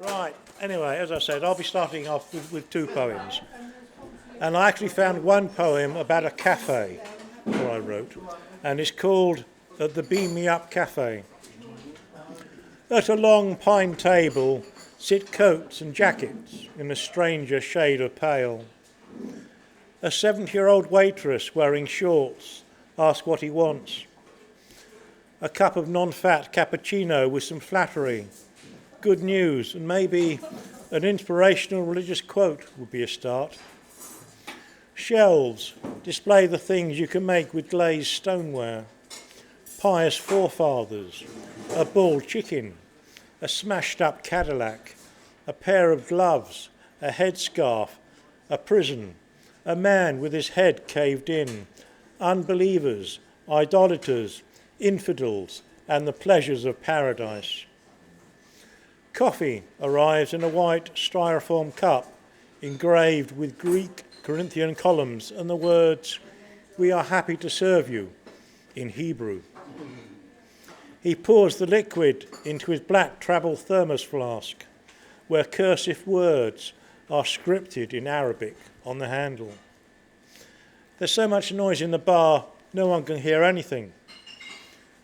Right, anyway, as I said, I'll be starting off with two poems. And I actually found one poem about a cafe that I wrote, and it's called The Beam Me Up Cafe. At a long pine table sit coats and jackets in a stranger shade of pale. A 70-year-old waitress wearing shorts asks what he wants. A cup of non-fat cappuccino with some flattery, good news, and maybe an inspirational religious quote would be a start. Shelves display the things you can make with glazed stoneware. Pious forefathers, a bull chicken, a smashed-up Cadillac, a pair of gloves, a headscarf, a prison, a man with his head caved in, unbelievers, idolaters, infidels, and the pleasures of paradise. Coffee arrives in a white styrofoam cup engraved with Greek Corinthian columns and the words, "We are happy to serve you," in Hebrew. He pours the liquid into his black travel thermos flask, where cursive words are scripted in Arabic on the handle. There's so much noise in the bar, no one can hear anything.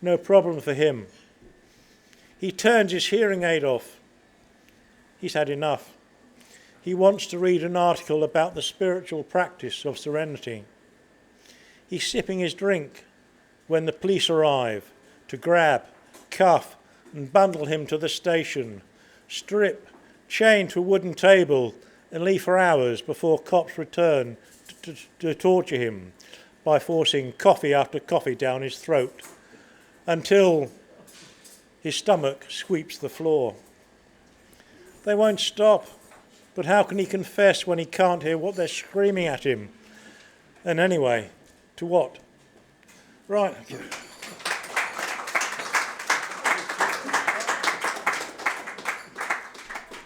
No problem for him. He turns his hearing aid off. He's had enough. He wants to read an article about the spiritual practice of serenity. He's sipping his drink when the police arrive to grab, cuff, and bundle him to the station, strip, chain to a wooden table, and leave for hours before cops return to torture him by forcing coffee after coffee down his throat until his stomach sweeps the floor. They won't stop, but how can he confess when he can't hear what they're screaming at him? And anyway, to what? Right.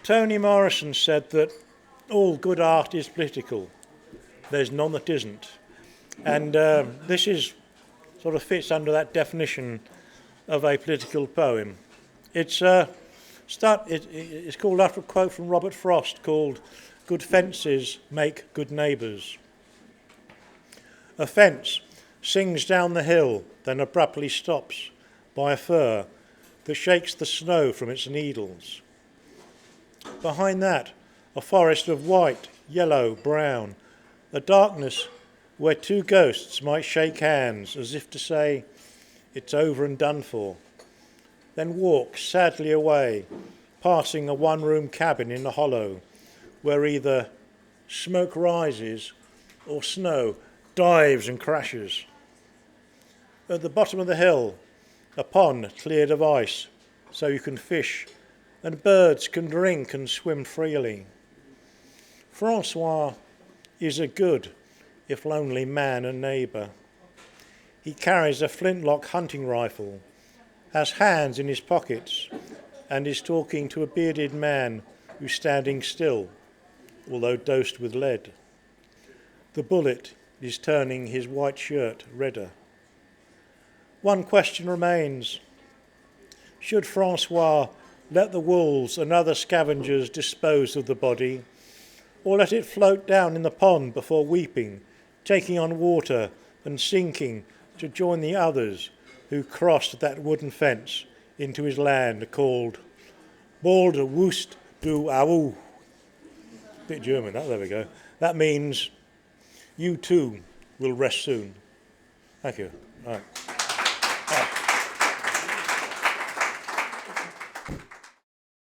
Toni Morrison said that all good art is political. There's none that isn't. And this is sort of fits under that definition of a political poem. It's called after a quote from Robert Frost called "Good fences make good neighbours." A fence sings down the hill, then abruptly stops by a fir that shakes the snow from its needles. Behind that, a forest of white, yellow, brown, a darkness where two ghosts might shake hands as if to say, "It's over and done for," then walk sadly away, passing a one-room cabin in a hollow where either smoke rises or snow dives and crashes. At the bottom of the hill, a pond cleared of ice so you can fish and birds can drink and swim freely. Francois is a good, if lonely, man and neighbour. He carries a flintlock hunting rifle, has hands in his pockets, and is talking to a bearded man who's standing still, although dosed with lead. The bullet is turning his white shirt redder. One question remains. Should Francois let the wolves and other scavengers dispose of the body, or let it float down in the pond before weeping, taking on water and sinking to join the others who crossed that wooden fence into his land called Bald Wust du Au? Bit German, there we go. That means you too will rest soon. Thank you. All right.